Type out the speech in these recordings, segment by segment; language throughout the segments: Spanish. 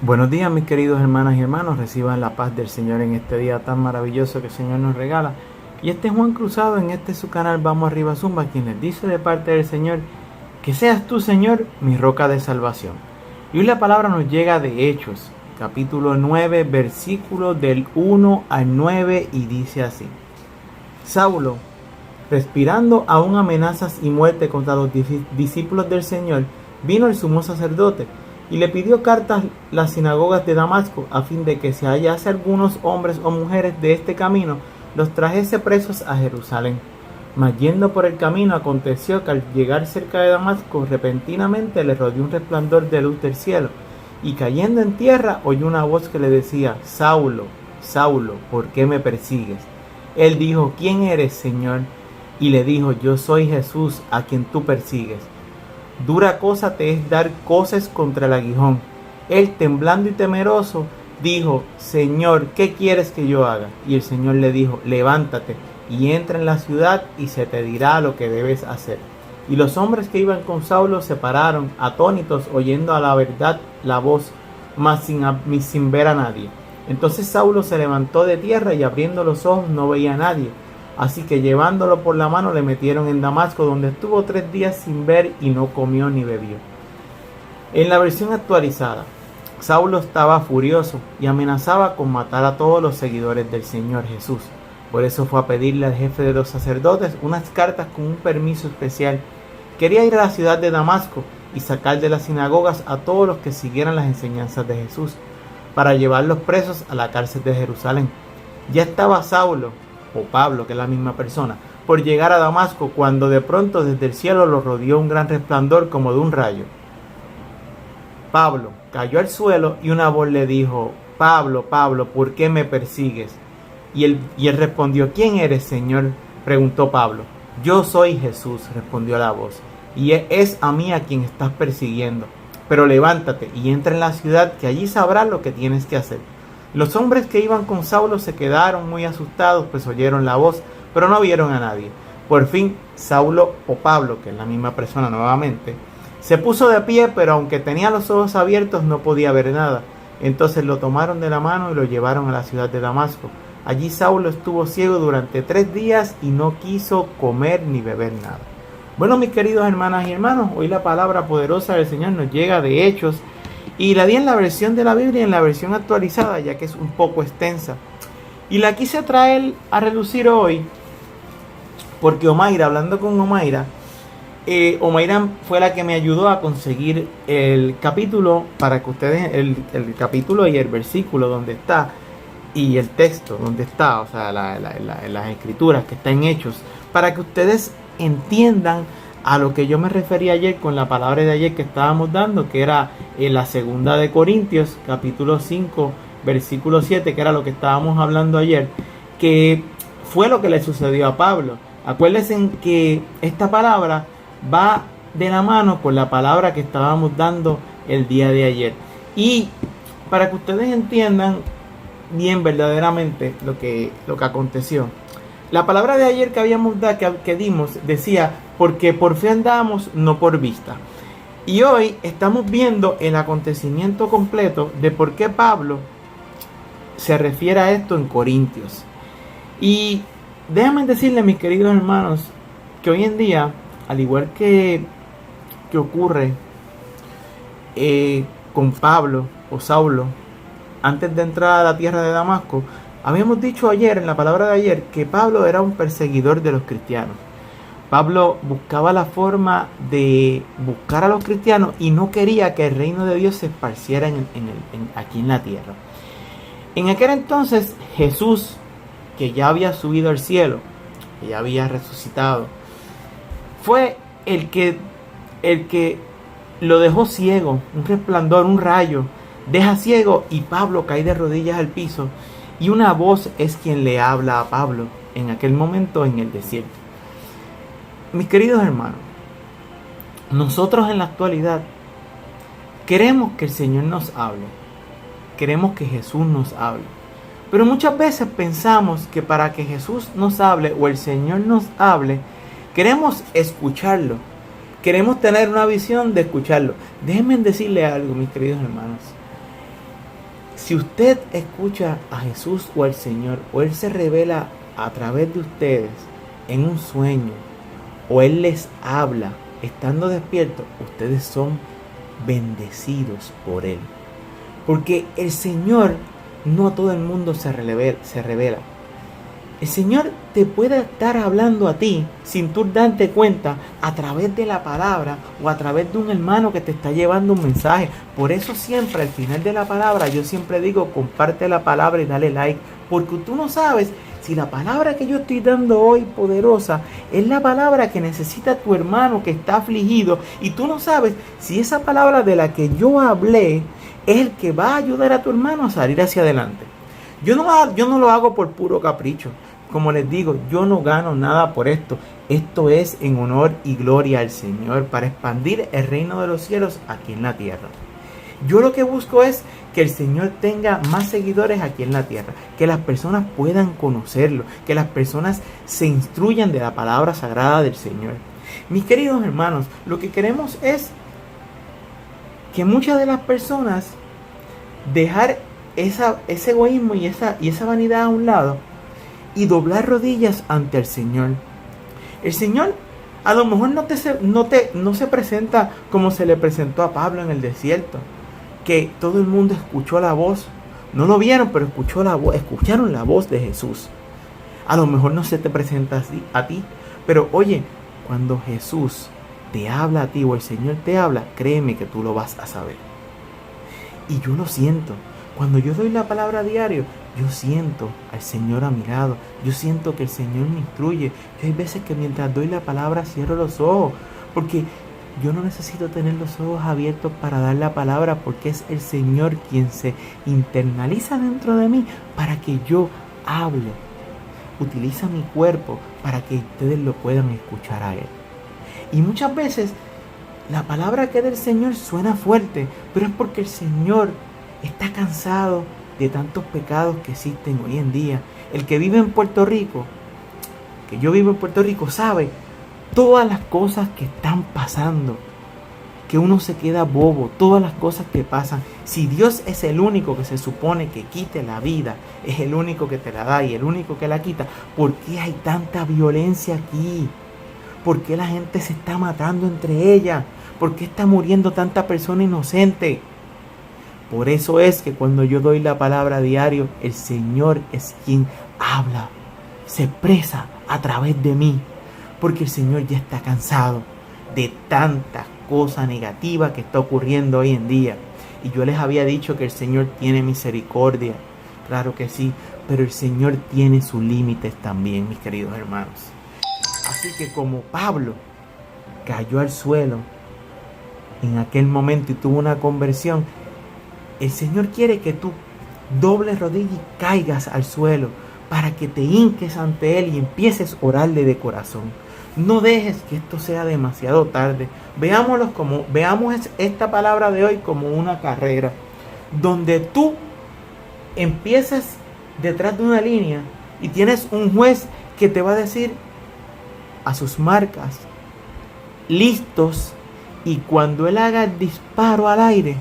Buenos días, mis queridos hermanas y hermanos, reciban la paz del Señor en este día tan maravilloso que el Señor nos regala. Y este es Juan Cruzado, en este su canal Vamos Arriba Zumba, quien les dice de parte del Señor, que seas tú, Señor, mi roca de salvación. Y hoy la palabra nos llega de Hechos, capítulo 9, versículos del 1 al 9, y dice así: Saulo, respirando aún amenazas y muerte contra los discípulos del Señor, vino el sumo sacerdote y le pidió cartas las sinagogas de Damasco, a fin de que se hallase algunos hombres o mujeres de este camino, los trajese presos a Jerusalén. Mas yendo por el camino, aconteció que al llegar cerca de Damasco, repentinamente le rodeó un resplandor de luz del cielo, y cayendo en tierra oyó una voz que le decía: Saulo, Saulo, ¿por qué me persigues? Él dijo: ¿Quién eres, Señor? Y le dijo: Yo soy Jesús, a quien tú persigues. Dura cosa te es dar coces contra el aguijón. Él, temblando y temeroso, dijo: Señor, ¿qué quieres que yo haga? Y el Señor le dijo: Levántate y entra en la ciudad, y se te dirá lo que debes hacer. Y los hombres que iban con Saulo se pararon, atónitos, oyendo a la verdad la voz, mas sin ver a nadie. Entonces Saulo se levantó de tierra, y abriendo los ojos no veía a nadie. Así que llevándolo por la mano le metieron en Damasco, donde estuvo 3 días sin ver, y no comió ni bebió. En la versión actualizada, Saulo estaba furioso y amenazaba con matar a todos los seguidores del Señor Jesús. Por eso fue a pedirle al jefe de los sacerdotes unas cartas con un permiso especial. Quería ir a la ciudad de Damasco y sacar de las sinagogas a todos los que siguieran las enseñanzas de Jesús, para llevarlos presos a la cárcel de Jerusalén. Ya estaba Saulo, o Pablo, que es la misma persona, por llegar a Damasco, cuando de pronto desde el cielo lo rodeó un gran resplandor como de un rayo. Pablo cayó al suelo, y una voz le dijo: Pablo, Pablo, ¿por qué me persigues? Y él respondió: ¿Quién eres, Señor?, preguntó Pablo. Yo soy Jesús, respondió la voz, y es a mí a quien estás persiguiendo. Pero levántate y entra en la ciudad, que allí sabrás lo que tienes que hacer. Los hombres que iban con Saulo se quedaron muy asustados, pues oyeron la voz, pero no vieron a nadie. Por fin, Saulo, o Pablo, que es la misma persona nuevamente, se puso de pie, pero aunque tenía los ojos abiertos no podía ver nada. Entonces lo tomaron de la mano y lo llevaron a la ciudad de Damasco. Allí Saulo estuvo ciego durante 3 días y no quiso comer ni beber nada. Bueno, mis queridos hermanas y hermanos, hoy la palabra poderosa del Señor nos llega de Hechos, y la di en la versión de la Biblia, en la versión actualizada, ya que es un poco extensa. Y la quise traer a relucir hoy porque Omaira, hablando con Omaira, Omaira fue la que me ayudó a conseguir el capítulo, para que ustedes, el capítulo y el versículo donde está, y el texto donde está, o sea, las escrituras que están en Hechos, para que ustedes entiendan a lo que yo me refería ayer con la palabra de ayer que estábamos dando, que era en la segunda de Corintios, capítulo 5, versículo 7, que era lo que estábamos hablando ayer, que fue lo que le sucedió a Pablo. Acuérdense que esta palabra va de la mano con la palabra que estábamos dando el día de ayer. Y para que ustedes entiendan bien verdaderamente lo que aconteció, la palabra de ayer que habíamos dado, que dimos, decía: porque por fe andamos, no por vista. Y hoy estamos viendo el acontecimiento completo de por qué Pablo se refiere a esto en Corintios. Y déjenme decirles, mis queridos hermanos, que hoy en día, al igual que ocurre con Pablo o Saulo, antes de entrar a la tierra de Damasco, habíamos dicho ayer, en la palabra de ayer, que Pablo era un perseguidor de los cristianos. Pablo buscaba la forma de buscar a los cristianos y no quería que el reino de Dios se esparciera aquí en la tierra. En aquel entonces, Jesús, que ya había subido al cielo, que ya había resucitado, fue el que lo dejó ciego. Un resplandor, un rayo, deja ciego, y Pablo cae de rodillas al piso, y una voz es quien le habla a Pablo en aquel momento en el desierto. Mis queridos hermanos, nosotros en la actualidad queremos que el Señor nos hable, queremos que Jesús nos hable, pero muchas veces pensamos que para que Jesús nos hable o el Señor nos hable, queremos escucharlo, queremos tener una visión de escucharlo. Déjenme decirle algo, mis queridos hermanos. Si usted escucha a Jesús o al Señor, o Él se revela a través de ustedes en un sueño, o Él les habla estando despiertos, ustedes son bendecidos por Él. Porque el Señor no a todo el mundo se revela. El Señor te puede estar hablando a ti sin tú darte cuenta a través de la palabra o a través de un hermano que te está llevando un mensaje. Por eso siempre al final de la palabra yo siempre digo comparte la palabra y dale like. Porque tú no sabes si la palabra que yo estoy dando hoy poderosa es la palabra que necesita tu hermano que está afligido. Y tú no sabes si esa palabra de la que yo hablé es el que va a ayudar a tu hermano a salir hacia adelante. Yo no lo hago por puro capricho. Como les digo, yo no gano nada por esto. Esto es en honor y gloria al Señor para expandir el reino de los cielos aquí en la tierra. Yo lo que busco es que el Señor tenga más seguidores aquí en la tierra, que las personas puedan conocerlo, que las personas se instruyan de la palabra sagrada del Señor. Mis queridos hermanos, lo que queremos es que muchas de las personas dejar ese egoísmo y esa vanidad a un lado y doblar rodillas ante el Señor. El Señor a lo mejor no se presenta como se le presentó a Pablo en el desierto, que todo el mundo escuchó la voz. No lo vieron, pero escucharon la voz de Jesús. A lo mejor no se te presenta así a ti, pero oye, cuando Jesús te habla a ti o el Señor te habla, créeme que tú lo vas a saber. Y yo lo siento. Cuando yo doy la palabra a diario, yo siento al Señor a mi lado. Yo siento que el Señor me instruye. Yo hay veces que mientras doy la palabra cierro los ojos. Porque yo no necesito tener los ojos abiertos para dar la palabra. Porque es el Señor quien se internaliza dentro de mí para que yo hable. Utiliza mi cuerpo para que ustedes lo puedan escuchar a Él. Y muchas veces la palabra que es del Señor suena fuerte. Pero es porque el Señor está cansado de tantos pecados que existen hoy en día. El que vive en Puerto Rico, que yo vivo en Puerto Rico, sabe todas las cosas que están pasando, que uno se queda bobo, todas las cosas que pasan. Si Dios es el único que se supone que quite la vida, es el único que te la da y el único que la quita, ¿por qué hay tanta violencia aquí? ¿Por qué la gente se está matando entre ellas? ¿Por qué está muriendo tanta persona inocente? Por eso es que cuando yo doy la palabra a diario, el Señor es quien habla, se expresa a través de mí. Porque el Señor ya está cansado de tanta cosa negativa que está ocurriendo hoy en día. Y yo les había dicho que el Señor tiene misericordia. Claro que sí, pero el Señor tiene sus límites también, mis queridos hermanos. Así que como Pablo cayó al suelo en aquel momento y tuvo una conversión, el Señor quiere que tú dobles rodillas y caigas al suelo para que te hinques ante Él y empieces a orarle de corazón. No dejes que esto sea demasiado tarde. Veamos esta palabra de hoy como una carrera, donde tú empiezas detrás de una línea y tienes un juez que te va a decir a sus marcas, listos, y cuando Él haga el disparo al aire,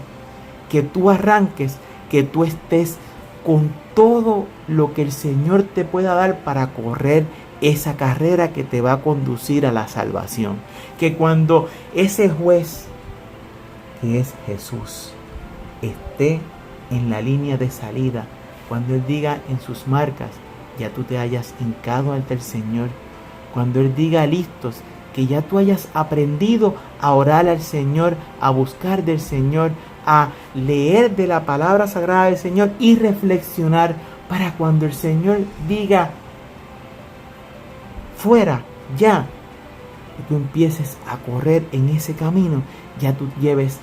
que tú arranques, que tú estés con todo lo que el Señor te pueda dar para correr esa carrera que te va a conducir a la salvación. Que cuando ese juez, que es Jesús, esté en la línea de salida, cuando Él diga en sus marcas, ya tú te hayas hincado ante el Señor. Cuando Él diga listos, que ya tú hayas aprendido a orar al Señor, a buscar del Señor, a leer de la palabra sagrada del Señor y reflexionar para cuando el Señor diga fuera, ya, y tú empieces a correr en ese camino, ya tú lleves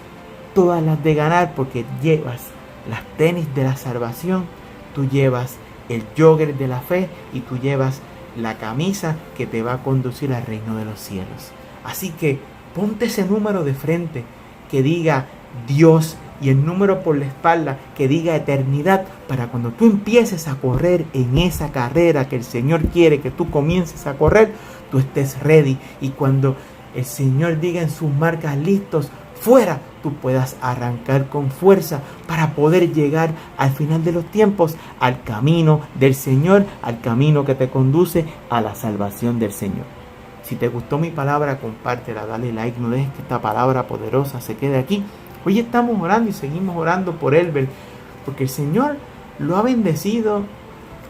todas las de ganar, porque llevas las tenis de la salvación, tú llevas el jogger de la fe y tú llevas la camisa que te va a conducir al reino de los cielos. Así que ponte ese número de frente que diga Dios y el número por la espalda que diga eternidad, para cuando tú empieces a correr en esa carrera que el Señor quiere que tú comiences a correr, tú estés ready, y cuando el Señor diga en sus marcas listos, fuera, tú puedas arrancar con fuerza para poder llegar al final de los tiempos al camino del Señor, al camino que te conduce a la salvación del Señor. Si te gustó mi palabra, compártela, dale like, no dejes que esta palabra poderosa se quede aquí. Hoy estamos orando y seguimos orando por Elber, porque el Señor lo ha bendecido,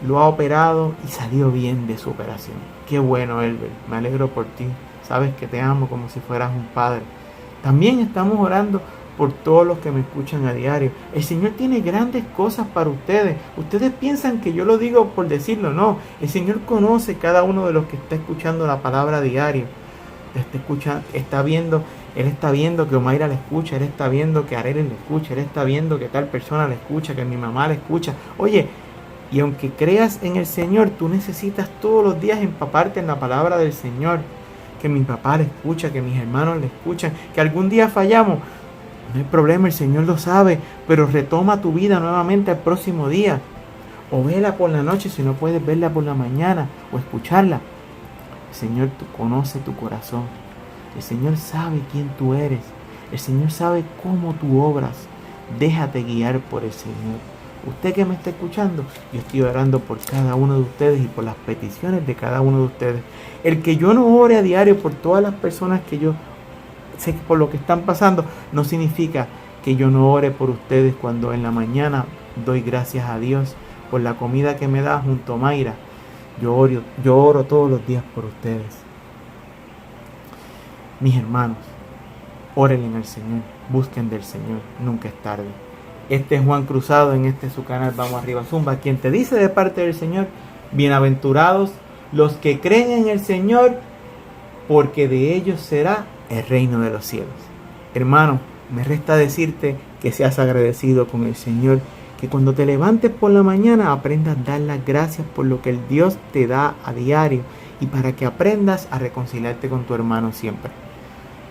lo ha operado y salió bien de su operación. Qué bueno, Elber, me alegro por ti. Sabes que te amo como si fueras un padre. También estamos orando por todos los que me escuchan a diario. El Señor tiene grandes cosas para ustedes. Ustedes piensan que yo lo digo por decirlo, no. El Señor conoce cada uno de los que está escuchando la palabra a diario. Está viendo, Él está viendo que Omaira le escucha, Él está viendo que Areles le escucha, Él está viendo que tal persona le escucha, que mi mamá le escucha. Oye, y aunque creas en el Señor, tú necesitas todos los días empaparte en la palabra del Señor. Que mi papá le escucha, que mis hermanos le escuchan, que algún día fallamos. No hay problema, el Señor lo sabe, pero retoma tu vida nuevamente al próximo día. O vela por la noche si no puedes verla por la mañana o escucharla. El Señor conoce tu corazón. El Señor sabe quién tú eres. El Señor sabe cómo tú obras. Déjate guiar por el Señor. Usted que me está escuchando, yo estoy orando por cada uno de ustedes y por las peticiones de cada uno de ustedes. El que yo no ore a diario por todas las personas que yo sé que por lo que están pasando, no significa que yo no ore por ustedes cuando en la mañana doy gracias a Dios por la comida que me da junto a Mayra. Yo oro todos los días por ustedes. Mis hermanos, órenle al Señor, busquen del Señor, nunca es tarde. Este es Juan Cruzado, en este su canal Vamos Arriba Zumba, quien te dice de parte del Señor: bienaventurados los que creen en el Señor, porque de ellos será el reino de los cielos. Hermano, me resta decirte que seas agradecido con el Señor, que cuando te levantes por la mañana aprendas a dar las gracias por lo que el Dios te da a diario y para que aprendas a reconciliarte con tu hermano siempre.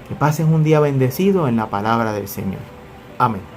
Que pases un día bendecido en la palabra del Señor. Amén.